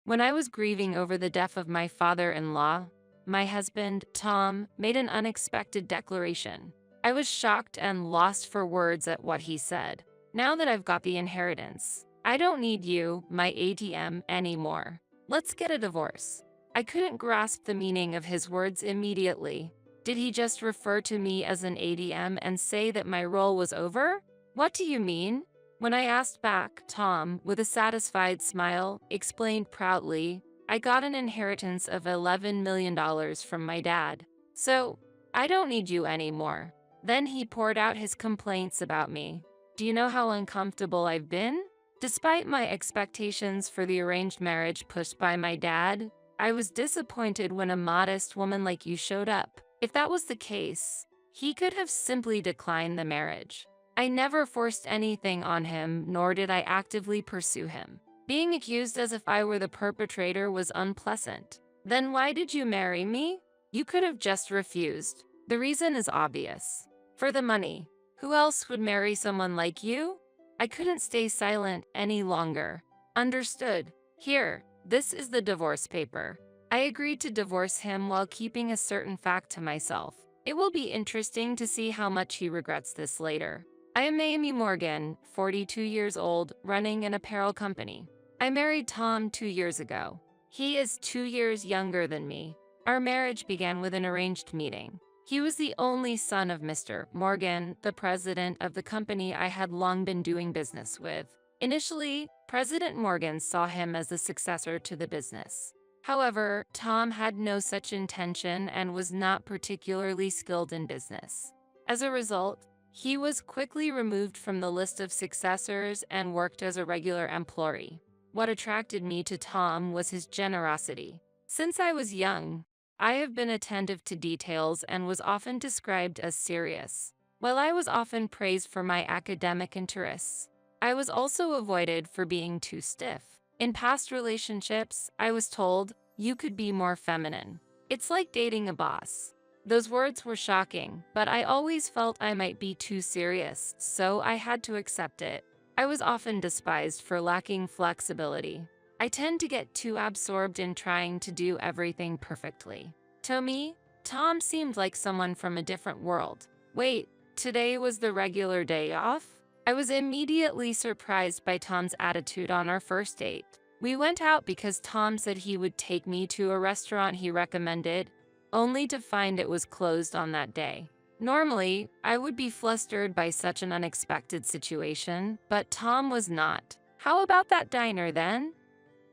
When I was grieving over the death of my father-in-law, my husband, Tom, made an unexpected declaration. I was shocked and lost for words at what he said. Now that I've got the inheritance, I don't need you, my ATM, anymore. Let's get a divorce. I couldn't grasp the meaning of his words immediately. Did he just refer to me as an ATM and say that my role was over? What do you mean? When I asked back, Tom, with a satisfied smile, explained proudly, I got an inheritance of $11 million from my dad. So, I don't need you anymore. Then he poured out his complaints about me. Do you know how uncomfortable I've been? Despite my expectations for the arranged marriage pushed by my dad, I was disappointed when a modest woman like you showed up. If that was the case, he could have simply declined the marriage. I never forced anything on him, nor did I actively pursue him. Being accused as if I were the perpetrator was unpleasant. Then why did you marry me? You could have just refused. The reason is obvious. For the money. Who else would marry someone like you? I couldn't stay silent any longer. Understood. Here, this is the divorce paper. I agreed to divorce him while keeping a certain fact to myself. It will be interesting to see how much he regrets this later. I am Amy Morgan, 42 years old, running an apparel company. I married Tom 2 years ago. He is 2 years younger than me. Our marriage began with an arranged meeting. He was the only son of Mr. Morgan, the president of the company I had long been doing business with. Initially, President Morgan saw him as the successor to the business. However, Tom had no such intention and was not particularly skilled in business. As a result, he was quickly removed from the list of successors and worked as a regular employee. What attracted me to Tom was his generosity. Since I was young, I have been attentive to details and was often described as serious. While I was often praised for my academic interests, I was also avoided for being too stiff. In past relationships, I was told, you could be more feminine. It's like dating a boss. Those words were shocking, but I always felt I might be too serious, so I had to accept it. I was often despised for lacking flexibility. I tend to get too absorbed in trying to do everything perfectly. To me, Tom seemed like someone from a different world. Wait, today was the regular day off? I was immediately surprised by Tom's attitude on our first date. We went out because Tom said he would take me to a restaurant he recommended, only to find it was closed on that day. Normally, I would be flustered by such an unexpected situation, but Tom was not. How about that diner then?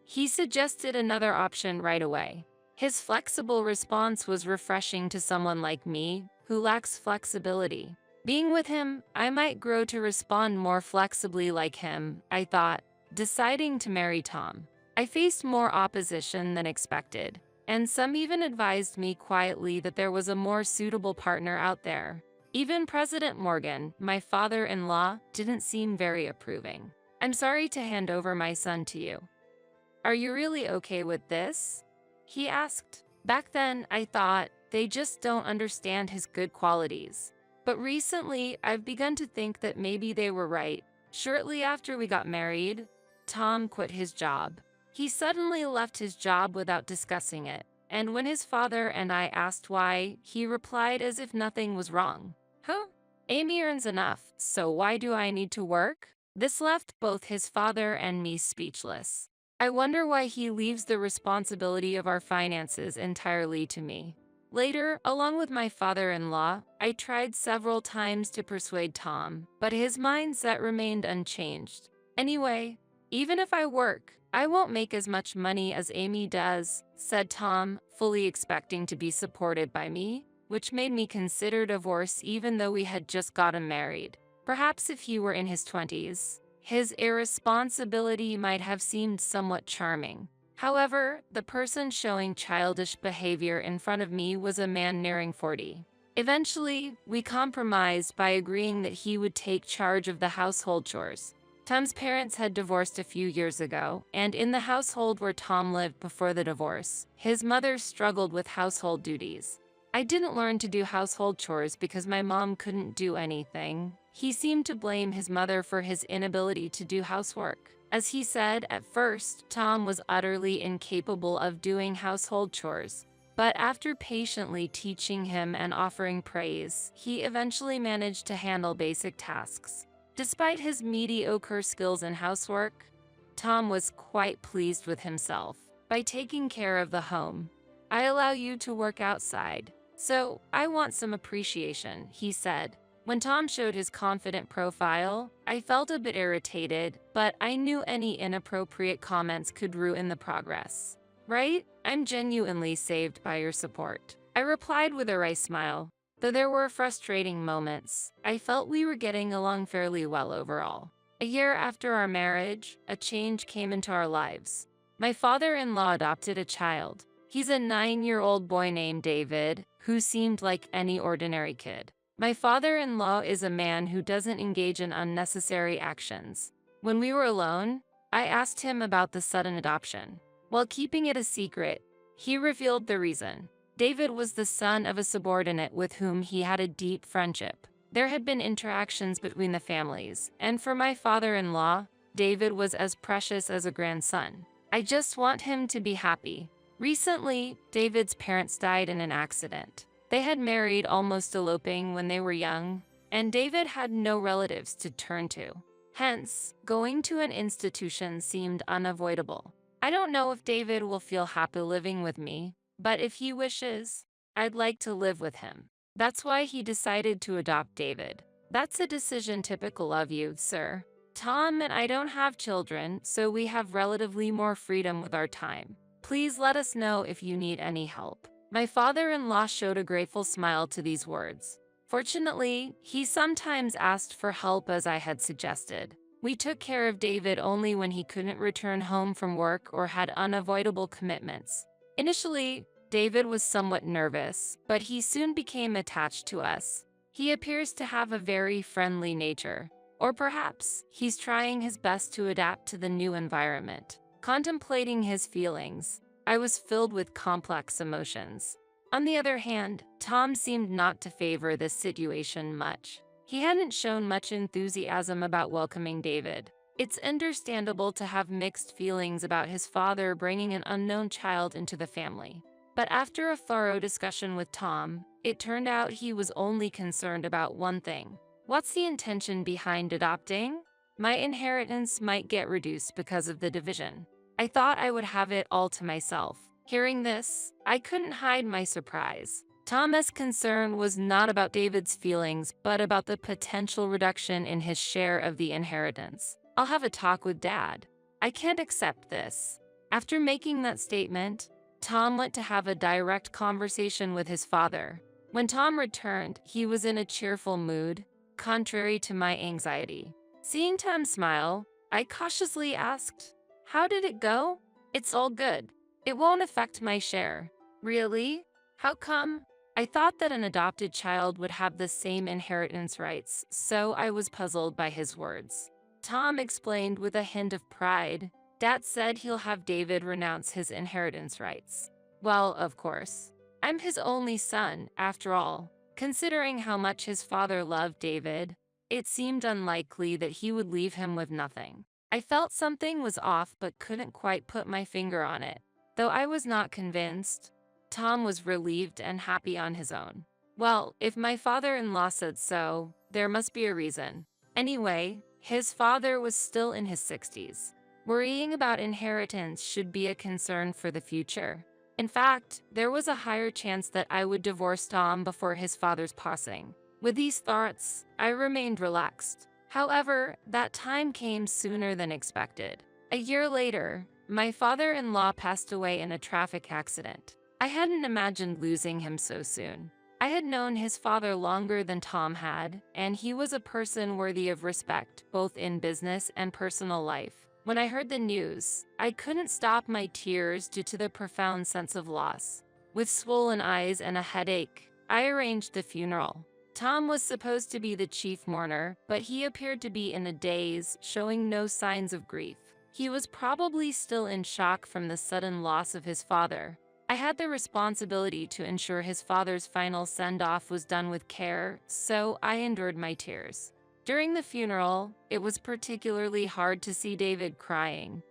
He suggested another option right away. His flexible response was refreshing to someone like me, who lacks flexibility. Being with him, I might grow to respond more flexibly like him, I thought, deciding to marry Tom. I faced more opposition than expected, and some even advised me quietly that there was a more suitable partner out there. Even President Morgan, my father-in-law, didn't seem very approving. I'm sorry to hand over my son to you. Are you really okay with this? He asked. Back then, I thought, they just don't understand his good qualities. But recently, I've begun to think that maybe they were right. Shortly after we got married, Tom quit his job. He suddenly left his job without discussing it, and when his father and I asked why, he replied as if nothing was wrong. Huh? Amy earns enough, so why do I need to work? This left both his father and me speechless. I wonder why he leaves the responsibility of our finances entirely to me. Later, along with my father-in-law, I tried several times to persuade Tom, but his mindset remained unchanged. Anyway, even if I work, I won't make as much money as Amy does, said Tom, fully expecting to be supported by me, which made me consider divorce even though we had just gotten married. Perhaps if he were in his 20s, his irresponsibility might have seemed somewhat charming. However, the person showing childish behavior in front of me was a man nearing 40. Eventually, we compromised by agreeing that he would take charge of the household chores. Tom's parents had divorced a few years ago, and in the household where Tom lived before the divorce, his mother struggled with household duties. I didn't learn to do household chores because my mom couldn't do anything. He seemed to blame his mother for his inability to do housework. As he said, at first, Tom was utterly incapable of doing household chores. But after patiently teaching him and offering praise, he eventually managed to handle basic tasks. Despite his mediocre skills in housework, Tom was quite pleased with himself. By taking care of the home, I allow you to work outside, so I want some appreciation, he said. When Tom showed his confident profile, I felt a bit irritated, but I knew any inappropriate comments could ruin the progress. Right? I'm genuinely saved by your support, I replied with a wry smile. Though there were frustrating moments, I felt we were getting along fairly well overall. A year after our marriage, a change came into our lives. My father-in-law adopted a child. He's a 9-year-old boy named David, who seemed like any ordinary kid. My father-in-law is a man who doesn't engage in unnecessary actions. When we were alone, I asked him about the sudden adoption. While keeping it a secret, he revealed the reason. David was the son of a subordinate with whom he had a deep friendship. There had been interactions between the families, and for my father-in-law, David was as precious as a grandson. I just want him to be happy. Recently, David's parents died in an accident. They had married almost eloping when they were young, and David had no relatives to turn to. Hence, going to an institution seemed unavoidable. I don't know if David will feel happy living with me, but if he wishes, I'd like to live with him. That's why he decided to adopt David. That's a decision typical of you, sir. Tom and I don't have children, so we have relatively more freedom with our time. Please let us know if you need any help. My father-in-law showed a grateful smile to these words. Fortunately, he sometimes asked for help as I had suggested. We took care of David only when he couldn't return home from work or had unavoidable commitments. Initially, David was somewhat nervous, but he soon became attached to us. He appears to have a very friendly nature. Or perhaps he's trying his best to adapt to the new environment. Contemplating his feelings, I was filled with complex emotions. On the other hand, Tom seemed not to favor this situation much. He hadn't shown much enthusiasm about welcoming David. It's understandable to have mixed feelings about his father bringing an unknown child into the family. But after a thorough discussion with Tom, it turned out he was only concerned about one thing. What's the intention behind adopting? My inheritance might get reduced because of the division. I thought I would have it all to myself. Hearing this, I couldn't hide my surprise. Thomas' concern was not about David's feelings, but about the potential reduction in his share of the inheritance. I'll have a talk with Dad. I can't accept this. After making that statement, Tom went to have a direct conversation with his father. When Tom returned, he was in a cheerful mood, contrary to my anxiety. Seeing Tom smile, I cautiously asked, "How did it go?" "It's all good. It won't affect my share." "Really? How come?" I thought that an adopted child would have the same inheritance rights, so I was puzzled by his words. Tom explained with a hint of pride. "Dad said he'll have David renounce his inheritance rights." Well, of course. I'm his only son, after all. Considering how much his father loved David, it seemed unlikely that he would leave him with nothing. I felt something was off but couldn't quite put my finger on it. Though I was not convinced, Tom was relieved and happy on his own. Well, if my father-in-law said so, there must be a reason. Anyway, his father was still in his 60s. Worrying about inheritance should be a concern for the future. In fact, there was a higher chance that I would divorce Tom before his father's passing. With these thoughts, I remained relaxed. However, that time came sooner than expected. A year later, my father-in-law passed away in a traffic accident. I hadn't imagined losing him so soon. I had known his father longer than Tom had, and he was a person worthy of respect, both in business and personal life. When I heard the news, I couldn't stop my tears due to the profound sense of loss. With swollen eyes and a headache, I arranged the funeral. Tom was supposed to be the chief mourner, but he appeared to be in a daze, showing no signs of grief. He was probably still in shock from the sudden loss of his father. I had the responsibility to ensure his father's final send-off was done with care, so I endured my tears. During the funeral, it was particularly hard to see David crying,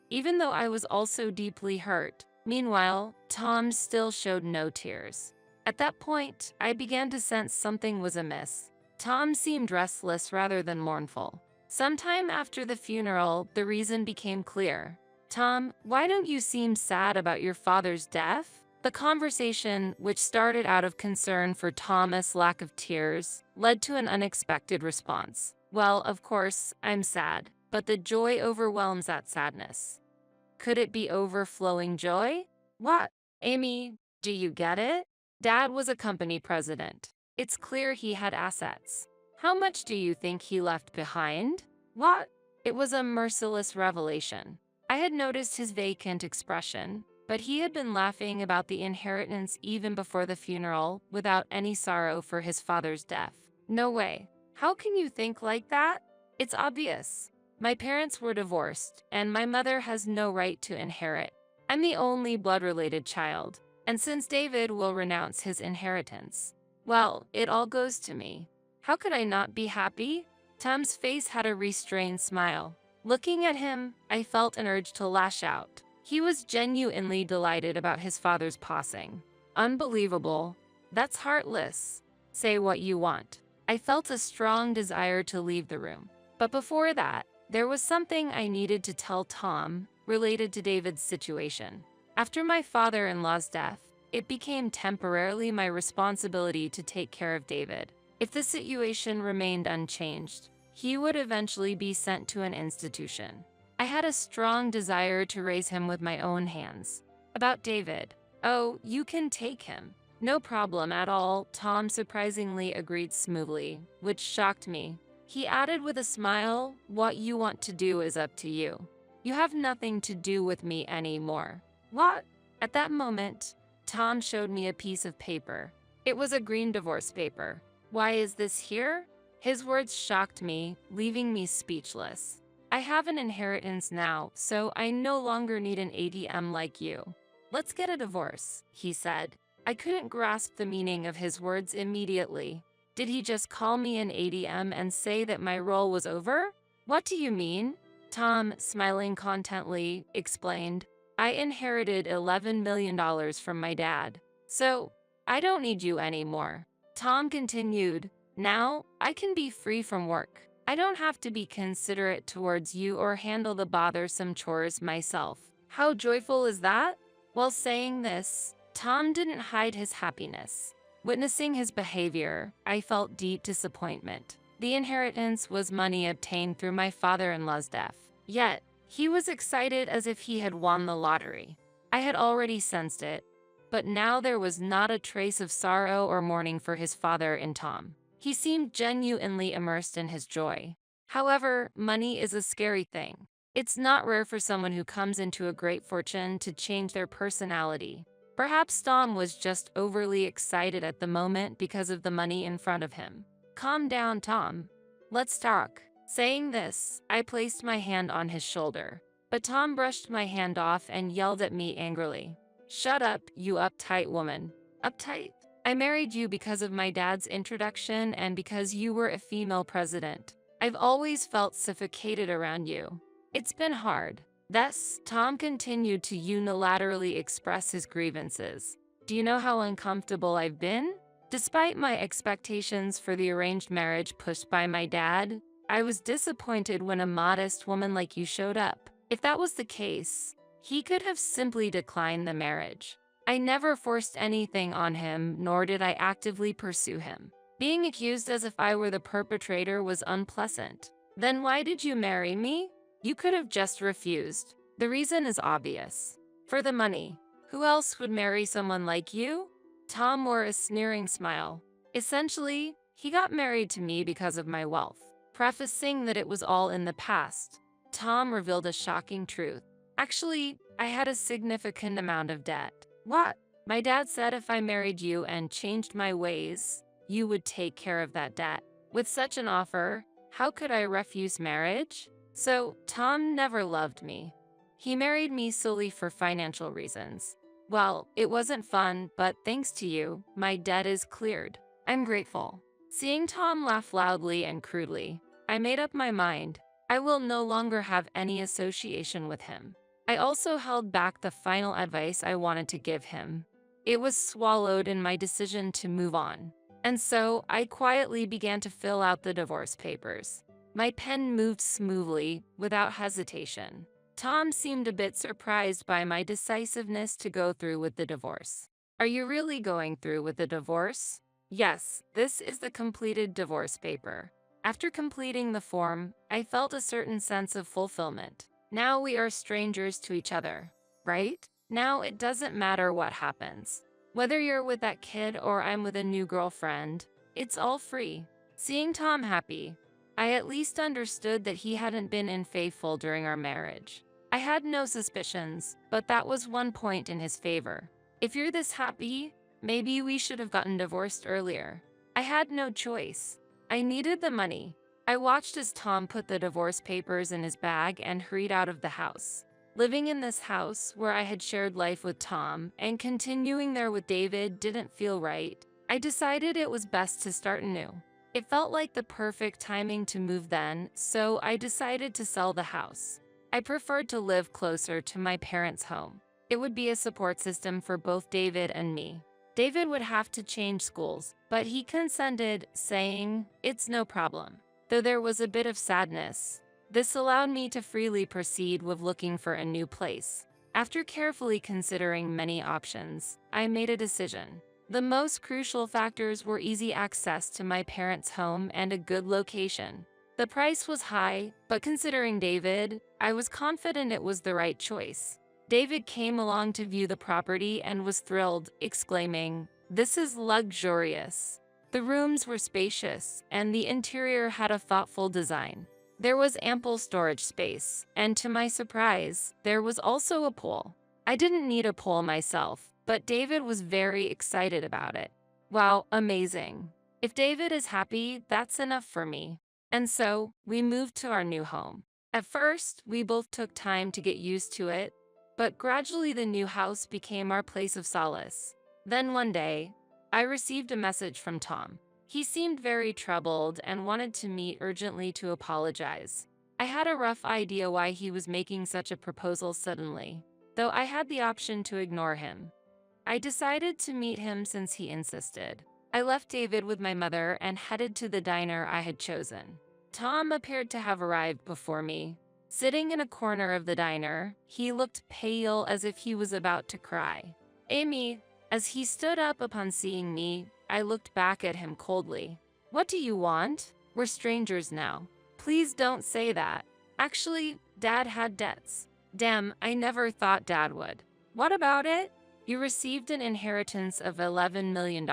even though I was also deeply hurt. Meanwhile, Tom still showed no tears. At that point, I began to sense something was amiss. Tom seemed restless rather than mournful. Sometime after the funeral, the reason became clear. "Tom, why don't you seem sad about your father's death?" The conversation, which started out of concern for Thomas' lack of tears, led to an unexpected response. "Well, of course, I'm sad, but the joy overwhelms that sadness." Could it be overflowing joy? What? Amy, do you get it? Dad was a company president. It's clear he had assets. How much do you think he left behind? What? It was a merciless revelation. I had noticed his vacant expression, but he had been laughing about the inheritance even before the funeral, without any sorrow for his father's death. No way. How can you think like that? It's obvious. My parents were divorced, and my mother has no right to inherit. I'm the only blood-related child, and since David will renounce his inheritance, well, it all goes to me. How could I not be happy? Tom's face had a restrained smile. Looking at him, I felt an urge to lash out. He was genuinely delighted about his father's passing. Unbelievable. That's heartless. Say what you want. I felt a strong desire to leave the room. But before that, there was something I needed to tell Tom related to David's situation. After my father-in-law's death, it became temporarily my responsibility to take care of David. If the situation remained unchanged, he would eventually be sent to an institution. I had a strong desire to raise him with my own hands. About David, "Oh, you can take him. No problem at all," Tom surprisingly agreed smoothly, which shocked me. He added with a smile, "What you want to do is up to you. You have nothing to do with me anymore." What? At that moment, Tom showed me a piece of paper. It was a green divorce paper. "Why is this here?" His words shocked me, leaving me speechless. "I have an inheritance now, so I no longer need an ATM like you. Let's get a divorce," he said. I couldn't grasp the meaning of his words immediately. Did he just call me an ATM and say that my role was over? "What do you mean?" Tom, smiling contently, explained. "I inherited $11 million from my dad, so I don't need you anymore." Tom continued, "Now I can be free from work. I don't have to be considerate towards you or handle the bothersome chores myself. How joyful is that?" While saying this, Tom didn't hide his happiness. Witnessing his behavior, I felt deep disappointment. The inheritance was money obtained through my father-in-law's death. Yet, he was excited as if he had won the lottery. I had already sensed it, but now there was not a trace of sorrow or mourning for his father in Tom. He seemed genuinely immersed in his joy. However, money is a scary thing. It's not rare for someone who comes into a great fortune to change their personality. Perhaps Tom was just overly excited at the moment because of the money in front of him. "Calm down, Tom. Let's talk." Saying this, I placed my hand on his shoulder, but Tom brushed my hand off and yelled at me angrily. "Shut up, you uptight woman." Uptight? I married you because of my dad's introduction and because you were a female president. I've always felt suffocated around you. It's been hard. Thus, Tom continued to unilaterally express his grievances. "Do you know how uncomfortable I've been? Despite my expectations for the arranged marriage pushed by my dad, I was disappointed when a modest woman like you showed up. If that was the case, he could have simply declined the marriage. I never forced anything on him, nor did I actively pursue him. Being accused as if I were the perpetrator was unpleasant. Then why did you marry me? You could have just refused. The reason is obvious. For the money. Who else would marry someone like you?" Tom wore a sneering smile. "Essentially, he got married to me because of my wealth." Prefacing that it was all in the past, Tom revealed a shocking truth. "Actually, I had a significant amount of debt." "What?" "My dad said if I married you and changed my ways, you would take care of that debt. With such an offer, how could I refuse marriage? So, Tom never loved me. He married me solely for financial reasons. Well, it wasn't fun, but thanks to you, my debt is cleared. I'm grateful." Seeing Tom laugh loudly and crudely, I made up my mind. I will no longer have any association with him. I also held back the final advice I wanted to give him. It was swallowed in my decision to move on. And so I quietly began to fill out the divorce papers. My pen moved smoothly, without hesitation. Tom seemed a bit surprised by my decisiveness to go through with the divorce. Are you really going through with the divorce? Yes, this is the completed divorce paper. After completing the form, I felt a certain sense of fulfillment. Now we are strangers to each other, right? Now it doesn't matter what happens. Whether you're with that kid or I'm with a new girlfriend, it's all free. Seeing Tom happy, I at least understood that he hadn't been unfaithful during our marriage. I had no suspicions, but that was one point in his favor. If you're this happy, maybe we should have gotten divorced earlier. I had no choice. I needed the money. I watched as Tom put the divorce papers in his bag and hurried out of the house. Living in this house where I had shared life with Tom and continuing there with David didn't feel right. I decided it was best to start anew. It felt like the perfect timing to move then, so I decided to sell the house. I preferred to live closer to my parents' home. It would be a support system for both David and me. David would have to change schools, but he consented, saying, "It's no problem." Though there was a bit of sadness, this allowed me to freely proceed with looking for a new place. After carefully considering many options, I made a decision. The most crucial factors were easy access to my parents' home and a good location. The price was high, but considering David, I was confident it was the right choice. David came along to view the property and was thrilled, exclaiming, "This is luxurious." The rooms were spacious, and the interior had a thoughtful design. There was ample storage space, and to my surprise, there was also a pool. I didn't need a pool myself, but David was very excited about it. Wow, amazing. If David is happy, that's enough for me. And so, we moved to our new home. At first, we both took time to get used to it, but gradually the new house became our place of solace. Then one day, I received a message from Tom. He seemed very troubled and wanted to meet urgently to apologize. I had a rough idea why he was making such a proposal suddenly, though I had the option to ignore him. I decided to meet him since he insisted. I left David with my mother and headed to the diner I had chosen. Tom appeared to have arrived before me. Sitting in a corner of the diner, he looked pale as if he was about to cry. "Amy," as he stood up upon seeing me, I looked back at him coldly. "What do you want? We're strangers now. Please don't say that. Actually, Dad had debts. Damn, I never thought Dad would." "What about it? You received an inheritance of $11 million,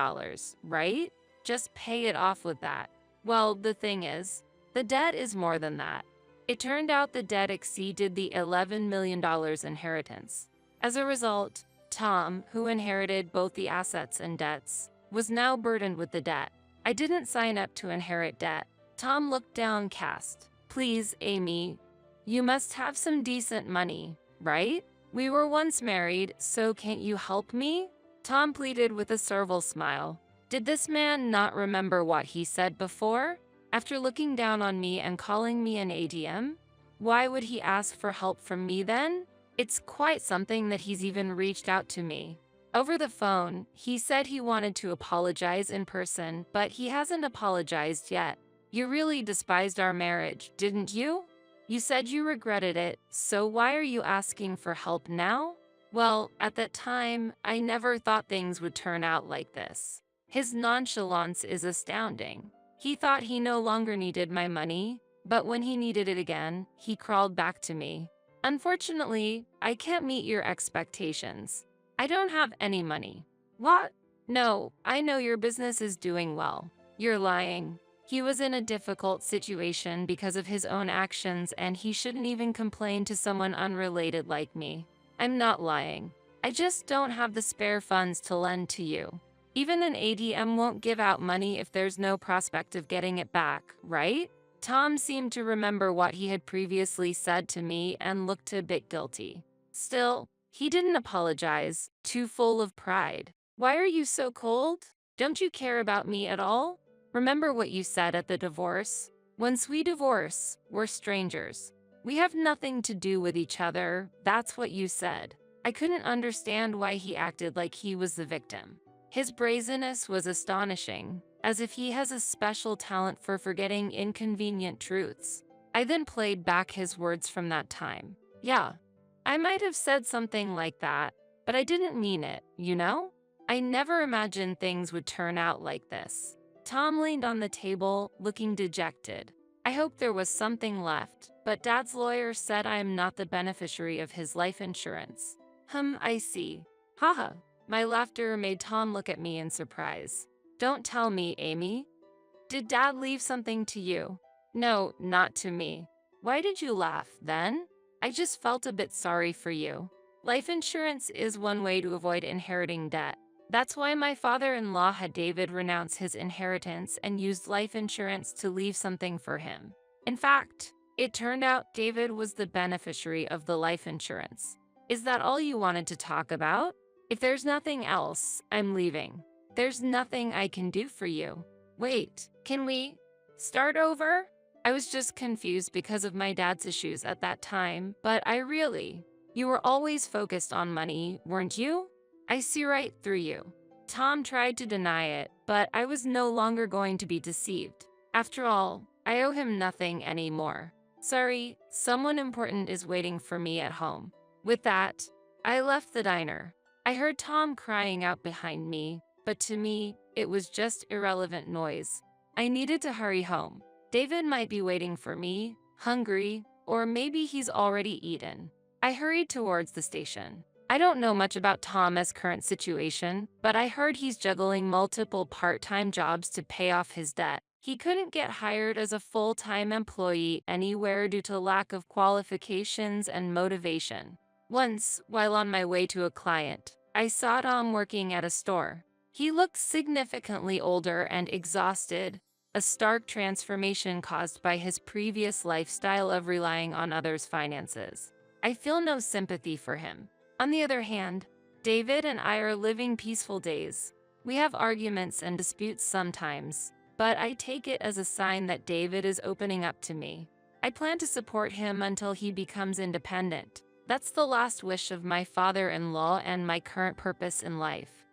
right? Just pay it off with that." "Well, the thing is, the debt is more than that." It turned out the debt exceeded the $11 million inheritance. As a result, Tom, who inherited both the assets and debts, was now burdened with the debt. I didn't sign up to inherit debt. Tom looked downcast. "Please, Amy, you must have some decent money, right? We were once married, so can't you help me?" Tom pleaded with a servile smile. Did this man not remember what he said before? After looking down on me and calling me an ATM? Why would he ask for help from me then? It's quite something that he's even reached out to me. Over the phone, he said he wanted to apologize in person, but he hasn't apologized yet. You really despised our marriage, didn't you? You said you regretted it, so why are you asking for help now? Well, at that time, I never thought things would turn out like this. His nonchalance is astounding. He thought he no longer needed my money, but when he needed it again, he crawled back to me. Unfortunately, I can't meet your expectations. I don't have any money. What? No, I know your business is doing well. You're lying. He was in a difficult situation because of his own actions, and he shouldn't even complain to someone unrelated like me. I'm not lying. I just don't have the spare funds to lend to you. Even an ATM won't give out money if there's no prospect of getting it back, right? Tom seemed to remember what he had previously said to me and looked a bit guilty. Still, he didn't apologize, too full of pride. Why are you so cold? Don't you care about me at all? Remember what you said at the divorce? Once we divorce, we're strangers. We have nothing to do with each other, that's what you said. I couldn't understand why he acted like he was the victim. His brazenness was astonishing, as if he has a special talent for forgetting inconvenient truths. I then played back his words from that time. Yeah, I might have said something like that, but I didn't mean it, you know? I never imagined things would turn out like this. Tom leaned on the table, looking dejected. I hoped there was something left, but Dad's lawyer said I am not the beneficiary of his life insurance. I see. Haha. My laughter made Tom look at me in surprise. Don't tell me, Amy. Did Dad leave something to you? No, not to me. Why did you laugh, then? I just felt a bit sorry for you. Life insurance is one way to avoid inheriting debt. That's why my father-in-law had David renounce his inheritance and used life insurance to leave something for him. In fact, it turned out David was the beneficiary of the life insurance. Is that all you wanted to talk about? If there's nothing else, I'm leaving. There's nothing I can do for you. Wait, can we start over? I was just confused because of my dad's issues at that time, but you were always focused on money, weren't you? I see right through you. Tom tried to deny it, but I was no longer going to be deceived. After all, I owe him nothing anymore. Sorry, someone important is waiting for me at home. With that, I left the diner. I heard Tom crying out behind me, but to me, it was just irrelevant noise. I needed to hurry home. David might be waiting for me, hungry, or maybe he's already eaten. I hurried towards the station. I don't know much about Tom's current situation, but I heard he's juggling multiple part-time jobs to pay off his debt. He couldn't get hired as a full-time employee anywhere due to lack of qualifications and motivation. Once, while on my way to a client, I saw Tom working at a store. He looked significantly older and exhausted, a stark transformation caused by his previous lifestyle of relying on others' finances. I feel no sympathy for him. On the other hand, David and I are living peaceful days. We have arguments and disputes sometimes, but I take it as a sign that David is opening up to me. I plan to support him until he becomes independent. That's the last wish of my father-in-law and my current purpose in life.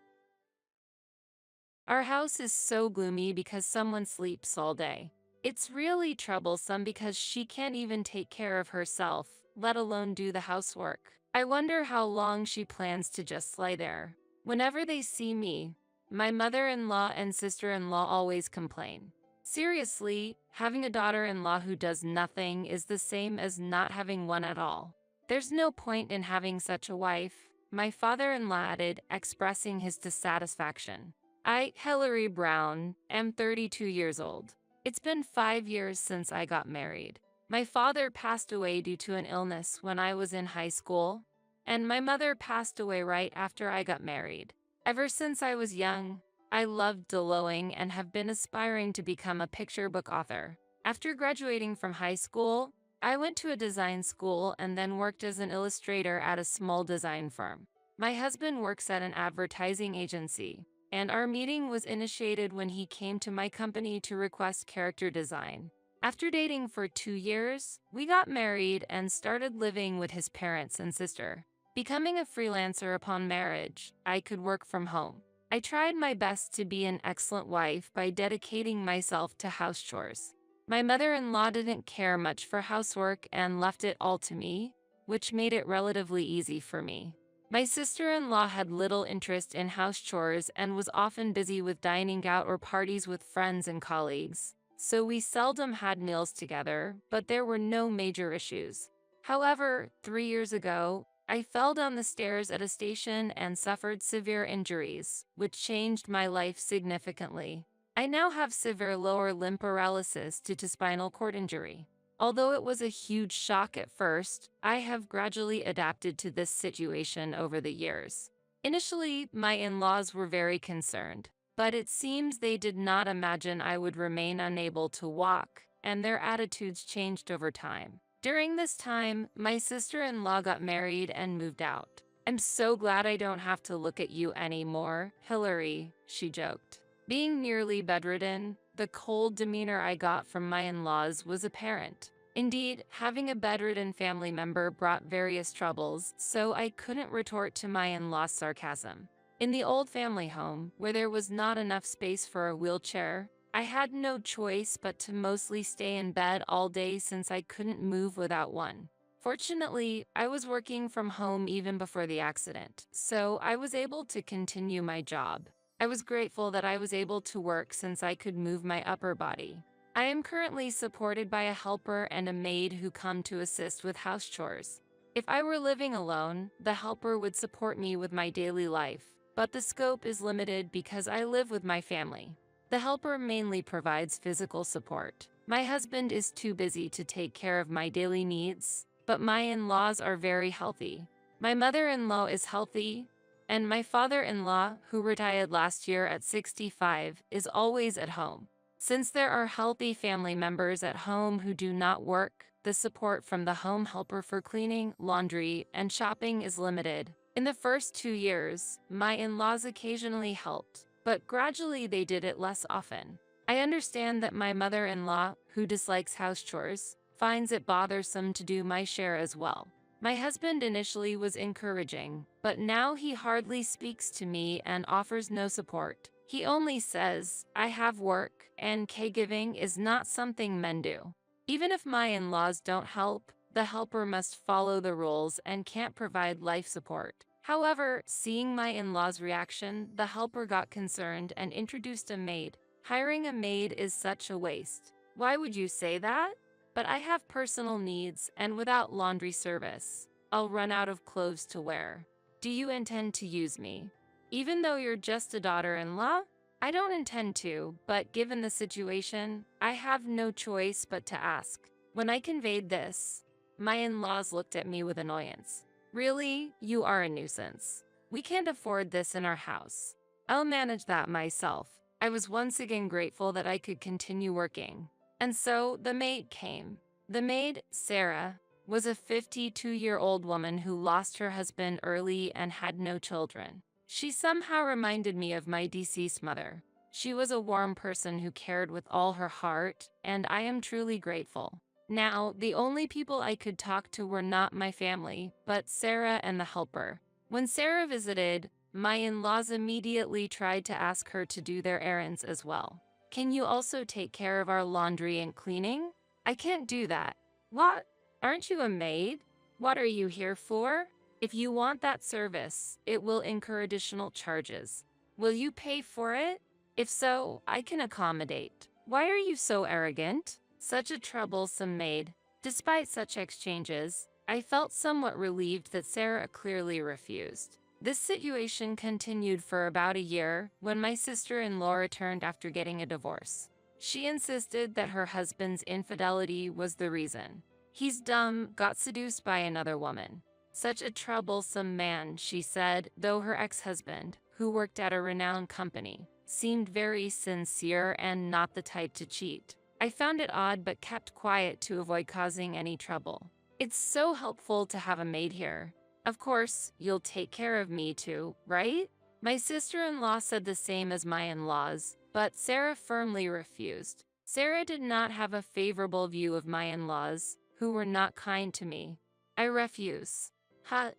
Our house is so gloomy because someone sleeps all day. It's really troublesome because she can't even take care of herself, let alone do the housework. I wonder how long she plans to just lie there. Whenever they see me, my mother-in-law and sister-in-law always complain. Seriously, having a daughter-in-law who does nothing is the same as not having one at all. There's no point in having such a wife, my father-in-law added, expressing his dissatisfaction. I, Hillary Brown, am 32 years old. It's been 5 years since I got married. My father passed away due to an illness when I was in high school, and my mother passed away right after I got married. Ever since I was young, I loved drawing and have been aspiring to become a picture book author. After graduating from high school, I went to a design school and then worked as an illustrator at a small design firm. My husband works at an advertising agency, and our meeting was initiated when he came to my company to request character design. After dating for 2 years, we got married and started living with his parents and sister. Becoming a freelancer upon marriage, I could work from home. I tried my best to be an excellent wife by dedicating myself to house chores. My mother-in-law didn't care much for housework and left it all to me, which made it relatively easy for me. My sister-in-law had little interest in house chores and was often busy with dining out or parties with friends and colleagues, so we seldom had meals together, but there were no major issues. However, 3 years ago, I fell down the stairs at a station and suffered severe injuries, which changed my life significantly. I now have severe lower limb paralysis due to spinal cord injury. Although it was a huge shock at first, I have gradually adapted to this situation over the years. Initially, my in-laws were very concerned, but it seems they did not imagine I would remain unable to walk, and their attitudes changed over time. During this time, my sister-in-law got married and moved out. I'm so glad I don't have to look at you anymore, Hillary, she joked. Being nearly bedridden, the cold demeanor I got from my in-laws was apparent. Indeed, having a bedridden family member brought various troubles, so I couldn't retort to my in-laws' sarcasm. In the old family home, where there was not enough space for a wheelchair, I had no choice but to mostly stay in bed all day since I couldn't move without one. Fortunately, I was working from home even before the accident, so I was able to continue my job. I was grateful that I was able to work since I could move my upper body. I am currently supported by a helper and a maid who come to assist with house chores. If I were living alone, the helper would support me with my daily life, but the scope is limited because I live with my family. The helper mainly provides physical support. My husband is too busy to take care of my daily needs, but my in-laws are very healthy. My mother-in-law is healthy, and my father-in-law, who retired last year at 65, is always at home. Since there are healthy family members at home who do not work, the support from the home helper for cleaning, laundry, and shopping is limited. In the first 2 years, my in-laws occasionally helped, but gradually they did it less often. I understand that my mother-in-law, who dislikes house chores, finds it bothersome to do my share as well. My husband initially was encouraging, but now he hardly speaks to me and offers no support. He only says, I have work, and caregiving is not something men do. Even if my in-laws don't help, the helper must follow the rules and can't provide life support. However, seeing my in-laws' reaction, the helper got concerned and introduced a maid. Hiring a maid is such a waste. Why would you say that? But I have personal needs, and without laundry service, I'll run out of clothes to wear. Do you intend to use me? Even though you're just a daughter-in-law? I don't intend to, but given the situation, I have no choice but to ask. When I conveyed this, my in-laws looked at me with annoyance. Really? You are a nuisance. We can't afford this in our house. I'll manage that myself. I was once again grateful that I could continue working. And so the maid came. The maid, Sarah, was a 52-year-old woman who lost her husband early and had no children. She somehow reminded me of my deceased mother. She was a warm person who cared with all her heart, and I am truly grateful. Now, the only people I could talk to were not my family, but Sarah and the helper. When Sarah visited, my in-laws immediately tried to ask her to do their errands as well. Can you also take care of our laundry and cleaning? I can't do that. What? Aren't you a maid? What are you here for? If you want that service, it will incur additional charges. Will you pay for it? If so, I can accommodate. Why are you so arrogant? Such a troublesome maid. Despite such exchanges, I felt somewhat relieved that Sarah clearly refused. This situation continued for about a year when my sister-in-law returned after getting a divorce. She insisted that her husband's infidelity was the reason. He's dumb, got seduced by another woman. Such a troublesome man, she said, though her ex-husband, who worked at a renowned company, seemed very sincere and not the type to cheat. I found it odd but kept quiet to avoid causing any trouble. It's so helpful to have a maid here. Of course, you'll take care of me too, right? My sister-in-law said the same as my in-laws, but Sarah firmly refused. Sarah did not have a favorable view of my in-laws, who were not kind to me. I refuse.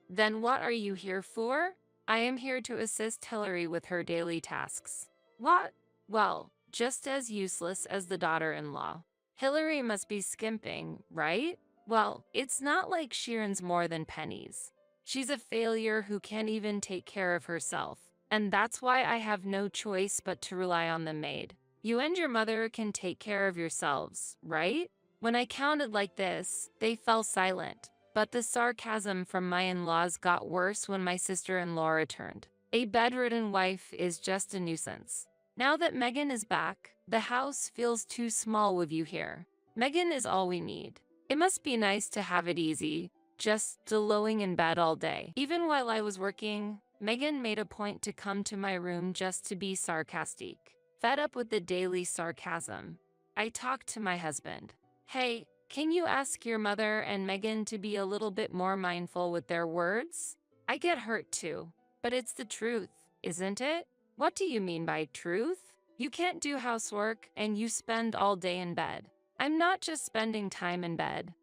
Then what are you here for? I am here to assist Hillary with her daily tasks. What? Well, just as useless as the daughter-in-law. Hillary must be skimping, right? Well, it's not like she earns more than pennies. She's a failure who can't even take care of herself, and that's why I have no choice but to rely on the maid. You and your mother can take care of yourselves, right? When I counted like this, they fell silent. But the sarcasm from my in-laws got worse when my sister-in-law returned. A bedridden wife is just a nuisance. Now that Megan is back, the house feels too small with you here. Megan is all we need. It must be nice to have it easy, just lolling in bed all day. Even while I was working, Megan made a point to come to my room just to be sarcastic. Fed up with the daily sarcasm, I talked to my husband. Hey, can you ask your mother and Megan to be a little bit more mindful with their words? I get hurt too, but it's the truth, isn't it? What do you mean by truth? You can't do housework and you spend all day in bed. I'm not just spending time in bed.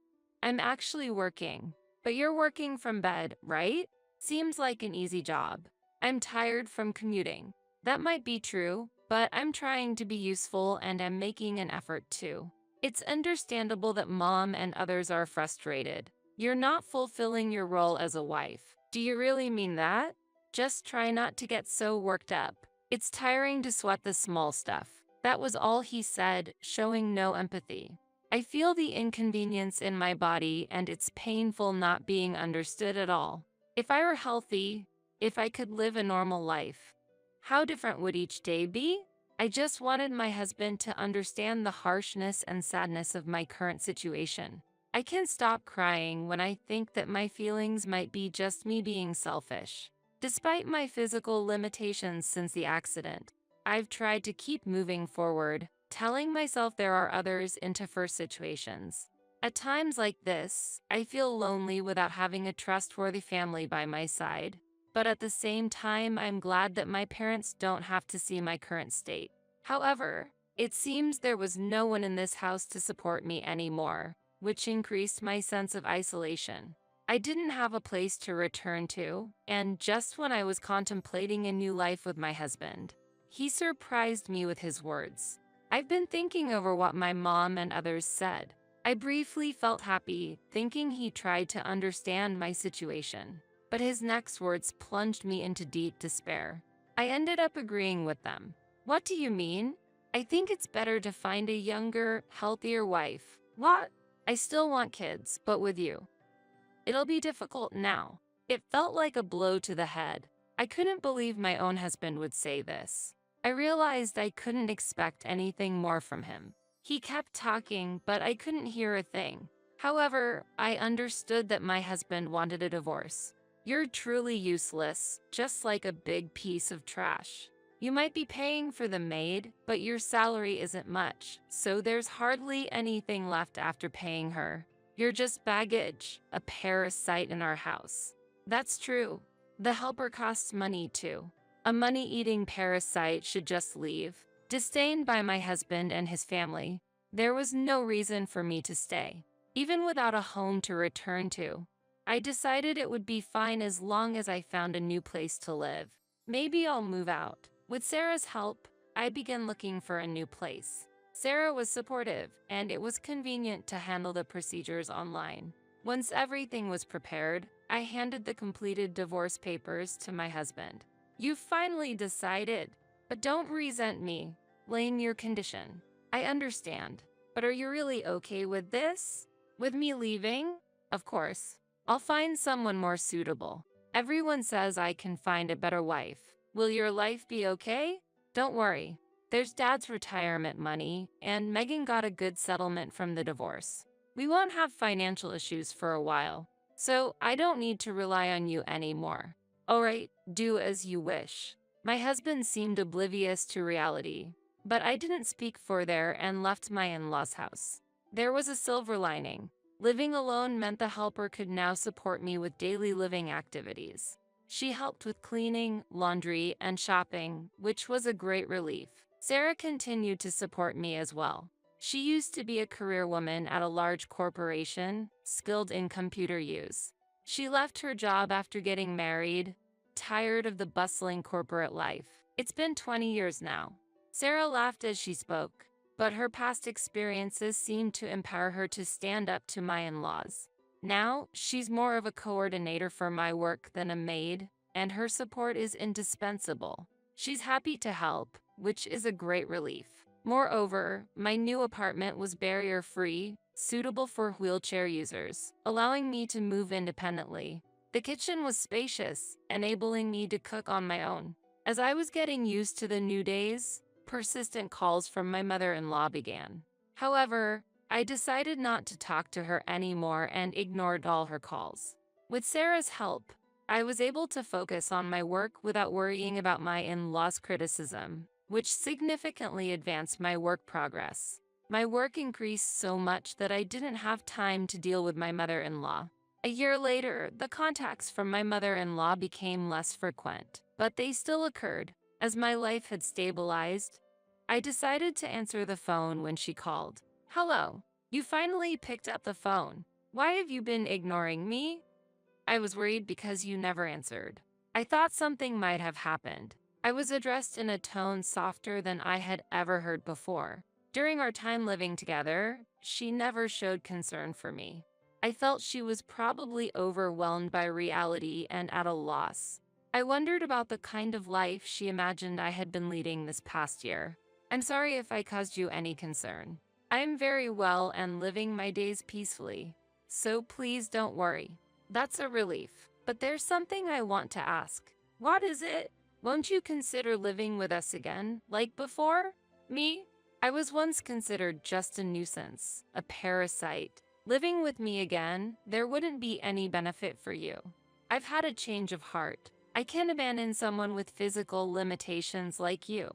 I'm actually working. But you're working from bed, right? Seems like an easy job. I'm tired from commuting. That might be true, but I'm trying to be useful and I'm making an effort too. It's understandable that mom and others are frustrated. You're not fulfilling your role as a wife. Do you really mean that? Just try not to get so worked up. It's tiring to sweat the small stuff. That was all he said, showing no empathy. I feel the inconvenience in my body and it's painful not being understood at all. If I were healthy, if I could live a normal life, how different would each day be? I just wanted my husband to understand the harshness and sadness of my current situation. I can't stop crying when I think that my feelings might be just me being selfish. Despite my physical limitations since the accident, I've tried to keep moving forward, telling myself there are others in tougher situations. At times like this, I feel lonely without having a trustworthy family by my side. But at the same time, I'm glad that my parents don't have to see my current state. However, it seems there was no one in this house to support me anymore, which increased my sense of isolation. I didn't have a place to return to, and just when I was contemplating a new life with my husband, he surprised me with his words. I've been thinking over what my mom and others said. I briefly felt happy, thinking he tried to understand my situation. But his next words plunged me into deep despair. I ended up agreeing with them. What do you mean? I think it's better to find a younger, healthier wife. What? I still want kids, but with you. It'll be difficult now. It felt like a blow to the head. I couldn't believe my own husband would say this. I realized I couldn't expect anything more from him. He kept talking, but I couldn't hear a thing. However, I understood that my husband wanted a divorce. You're truly useless, just like a big piece of trash. You might be paying for the maid, but your salary isn't much, so there's hardly anything left after paying her. You're just baggage, a parasite in our house. That's true. The helper costs money too. A money-eating parasite should just leave. Disdained by my husband and his family, there was no reason for me to stay. Even without a home to return to, I decided it would be fine as long as I found a new place to live. Maybe I'll move out. With Sarah's help, I began looking for a new place. Sarah was supportive, and it was convenient to handle the procedures online. Once everything was prepared, I handed the completed divorce papers to my husband. You've finally decided, but don't resent me. Blame your condition. I understand, but are you really okay with this? With me leaving? Of course. I'll find someone more suitable. Everyone says I can find a better wife. Will your life be okay? Don't worry. There's Dad's retirement money, and Megan got a good settlement from the divorce. We won't have financial issues for a while, so I don't need to rely on you anymore. Alright, do as you wish. My husband seemed oblivious to reality, but I didn't speak further and left my in-laws' house. There was a silver lining. Living alone meant the helper could now support me with daily living activities. She helped with cleaning, laundry, and shopping, which was a great relief. Sarah continued to support me as well. She used to be a career woman at a large corporation, skilled in computer use. She left her job after getting married, tired of the bustling corporate life. It's been 20 years now. Sarah laughed as she spoke, but her past experiences seemed to empower her to stand up to my in-laws. Now, she's more of a coordinator for my work than a maid, and her support is indispensable. She's happy to help, which is a great relief. Moreover, my new apartment was barrier-free, suitable for wheelchair users, allowing me to move independently. The kitchen was spacious, enabling me to cook on my own. As I was getting used to the new days, persistent calls from my mother-in-law began. However, I decided not to talk to her anymore and ignored all her calls. With Sarah's help, I was able to focus on my work without worrying about my in-laws' criticism, which significantly advanced my work progress. My work increased so much that I didn't have time to deal with my mother-in-law. A year later, the contacts from my mother-in-law became less frequent, but they still occurred. As my life had stabilized, I decided to answer the phone when she called. Hello. You finally picked up the phone. Why have you been ignoring me? I was worried because you never answered. I thought something might have happened. I was addressed in a tone softer than I had ever heard before. During our time living together, she never showed concern for me. I felt she was probably overwhelmed by reality and at a loss. I wondered about the kind of life she imagined I had been leading this past year. I'm sorry if I caused you any concern. I am very well and living my days peacefully. So please don't worry. That's a relief. But there's something I want to ask. What is it? Won't you consider living with us again, like before? Me? I was once considered just a nuisance, a parasite. Living with me again, there wouldn't be any benefit for you. I've had a change of heart. I can't abandon someone with physical limitations like you.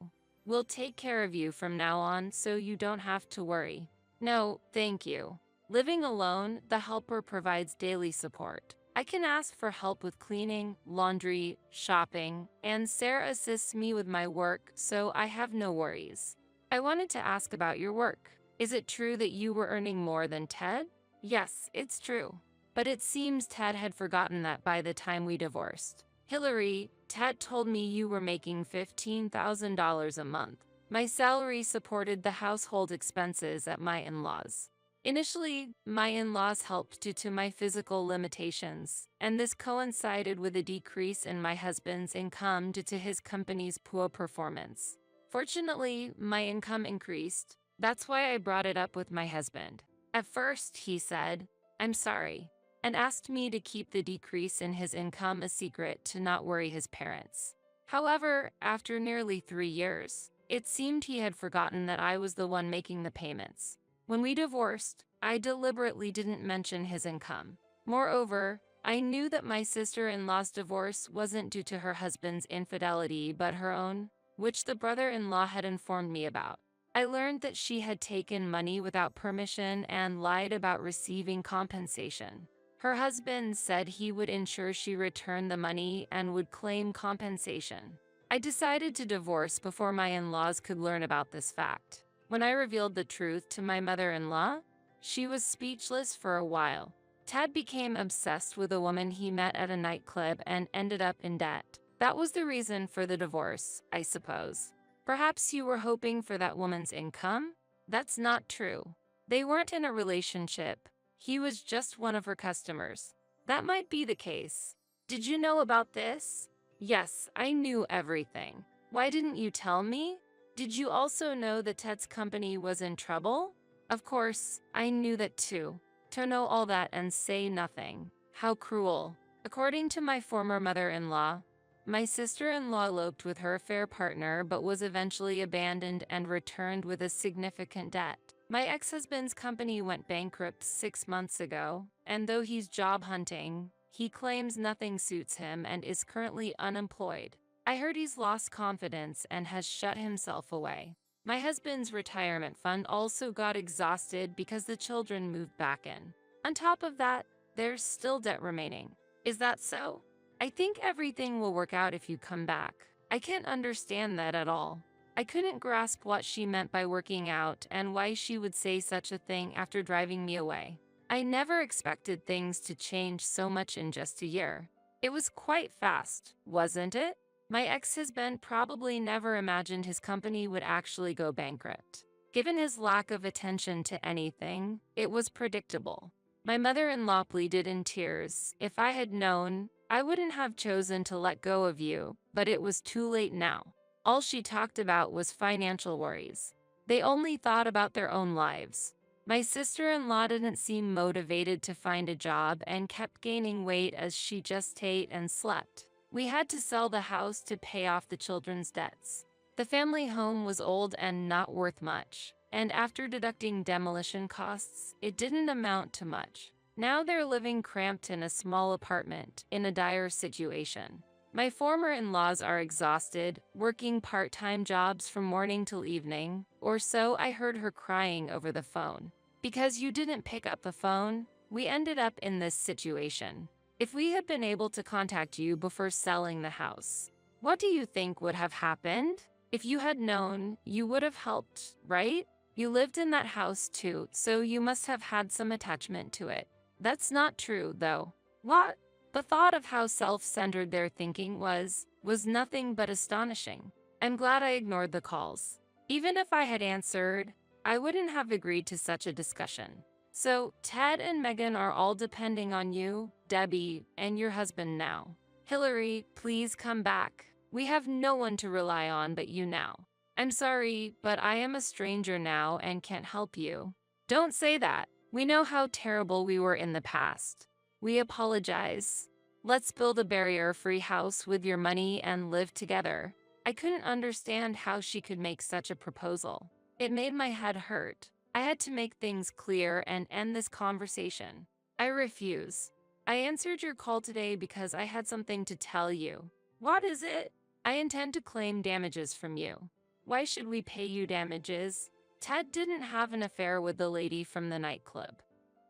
We'll take care of you from now on so you don't have to worry. No, thank you. Living alone, the helper provides daily support. I can ask for help with cleaning, laundry, shopping, and Sarah assists me with my work, so I have no worries. I wanted to ask about your work. Is it true that you were earning more than Ted? Yes, it's true. But it seems Ted had forgotten that by the time we divorced. Hillary, Ted told me you were making $15,000 a month. My salary supported the household expenses at my in-laws. Initially, my in-laws helped due to my physical limitations, and this coincided with a decrease in my husband's income due to his company's poor performance. Fortunately, my income increased. That's why I brought it up with my husband. At first, he said, "I'm sorry," and asked me to keep the decrease in his income a secret to not worry his parents. However, after nearly 3 years, it seemed he had forgotten that I was the one making the payments. When we divorced, I deliberately didn't mention his income. Moreover, I knew that my sister-in-law's divorce wasn't due to her husband's infidelity but her own, which the brother-in-law had informed me about. I learned that she had taken money without permission and lied about receiving compensation. Her husband said he would ensure she returned the money and would claim compensation. I decided to divorce before my in-laws could learn about this fact. When I revealed the truth to my mother-in-law, she was speechless for a while. Ted became obsessed with a woman he met at a nightclub and ended up in debt. That was the reason for the divorce, I suppose. Perhaps you were hoping for that woman's income? That's not true. They weren't in a relationship. He was just one of her customers. That might be the case. Did you know about this? Yes, I knew everything. Why didn't you tell me? Did you also know that Ted's company was in trouble? Of course, I knew that too. To know all that and say nothing. How cruel. According to my former mother-in-law, my sister-in-law eloped with her affair partner but was eventually abandoned and returned with a significant debt. My ex-husband's company went bankrupt 6 months ago, and though he's job hunting, he claims nothing suits him and is currently unemployed. I heard he's lost confidence and has shut himself away. My husband's retirement fund also got exhausted because the children moved back in. On top of that, there's still debt remaining. Is that so? I think everything will work out if you come back. I can't understand that at all. I couldn't grasp what she meant by working out and why she would say such a thing after driving me away. I never expected things to change so much in just a year. It was quite fast, wasn't it? My ex-husband probably never imagined his company would actually go bankrupt. Given his lack of attention to anything, it was predictable. My mother-in-law pleaded in tears. If I had known, I wouldn't have chosen to let go of you, but it was too late now. All she talked about was financial worries. They only thought about their own lives. My sister-in-law didn't seem motivated to find a job and kept gaining weight as she just ate and slept. We had to sell the house to pay off the children's debts. The family home was old and not worth much, and after deducting demolition costs, it didn't amount to much. Now they're living cramped in a small apartment, in a dire situation. My former in-laws are exhausted, working part-time jobs from morning till evening, or so I heard her crying over the phone. Because you didn't pick up the phone, we ended up in this situation. If we had been able to contact you before selling the house, what do you think would have happened? If you had known, you would have helped, right? You lived in that house too, so you must have had some attachment to it. That's not true, though. What? The thought of how self-centered their thinking was nothing but astonishing. I'm glad I ignored the calls. Even if I had answered, I wouldn't have agreed to such a discussion. So, Ted and Megan are all depending on you, Debbie, and your husband now. Hillary, please come back. We have no one to rely on but you now. I'm sorry, but I am a stranger now and can't help you. Don't say that. We know how terrible we were in the past. We apologize. Let's build a barrier-free house with your money and live together. I couldn't understand how she could make such a proposal. It made my head hurt. I had to make things clear and end this conversation. I refuse. I answered your call today because I had something to tell you. What is it? I intend to claim damages from you. Why should we pay you damages? Ted didn't have an affair with the lady from the nightclub.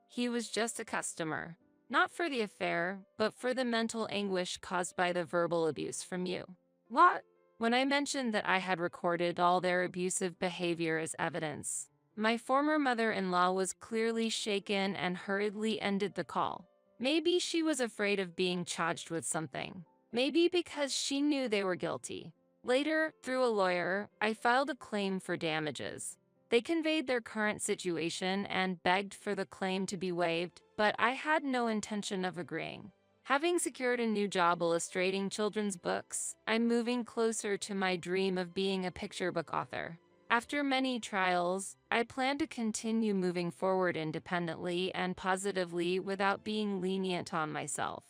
He was just a customer. Not for the affair, but for the mental anguish caused by the verbal abuse from you. What? When I mentioned that I had recorded all their abusive behavior as evidence, my former mother-in-law was clearly shaken and hurriedly ended the call. Maybe she was afraid of being charged with something. Maybe because she knew they were guilty. Later, through a lawyer, I filed a claim for damages. They conveyed their current situation and begged for the claim to be waived, but I had no intention of agreeing. Having secured a new job illustrating children's books, I'm moving closer to my dream of being a picture book author. After many trials, I plan to continue moving forward independently and positively without being lenient on myself.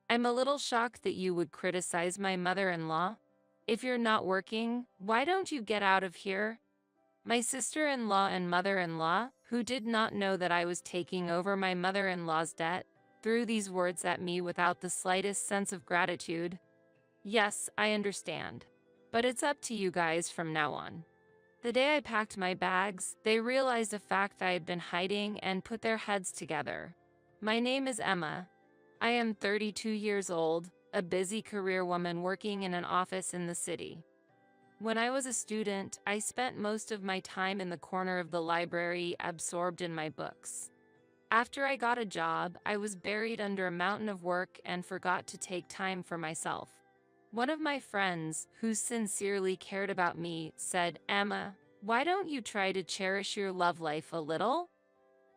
I'm a little shocked that you would criticize my mother-in-law. If you're not working, why don't you get out of here? My sister-in-law and mother-in-law, who did not know that I was taking over my mother-in-law's debt, threw these words at me without the slightest sense of gratitude. Yes, I understand. But it's up to you guys from now on. The day I packed my bags, they realized a fact I had been hiding and put their heads together. My name is Emma. I am 32 years old, a busy career woman working in an office in the city. When I was a student, I spent most of my time in the corner of the library, absorbed in my books. After I got a job, I was buried under a mountain of work and forgot to take time for myself. One of my friends, who sincerely cared about me, said, "Emma, why don't you try to cherish your love life a little?"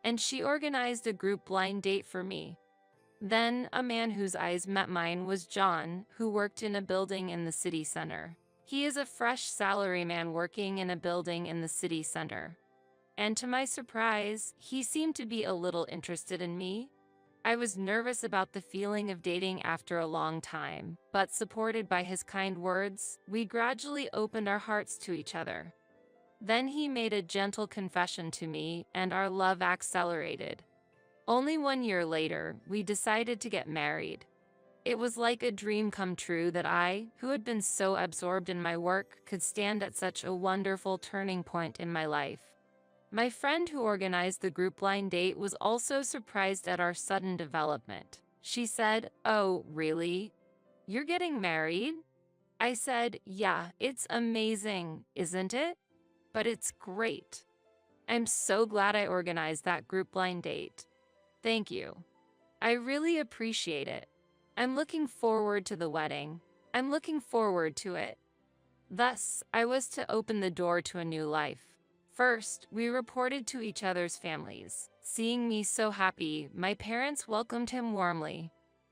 And she organized a group blind date for me. Then, a man whose eyes met mine was John, who worked in a building in the city center. He is a fresh salaryman working in a building in the city center. And to my surprise, he seemed to be a little interested in me. I was nervous about the feeling of dating after a long time, but supported by his kind words, we gradually opened our hearts to each other. Then he made a gentle confession to me, and our love accelerated. Only 1 year later, we decided to get married. It was like a dream come true that I, who had been so absorbed in my work, could stand at such a wonderful turning point in my life. My friend who organized the group blind date was also surprised at our sudden development. She said, "Oh, really? You're getting married?" I said, "Yeah, it's amazing, isn't it? But it's great. I'm so glad I organized that group blind date. Thank you. I really appreciate it. I'm looking forward to the wedding. I'm looking forward to it." Thus, I was to open the door to a new life. First, we reported to each other's families. Seeing me so happy, my parents welcomed him warmly.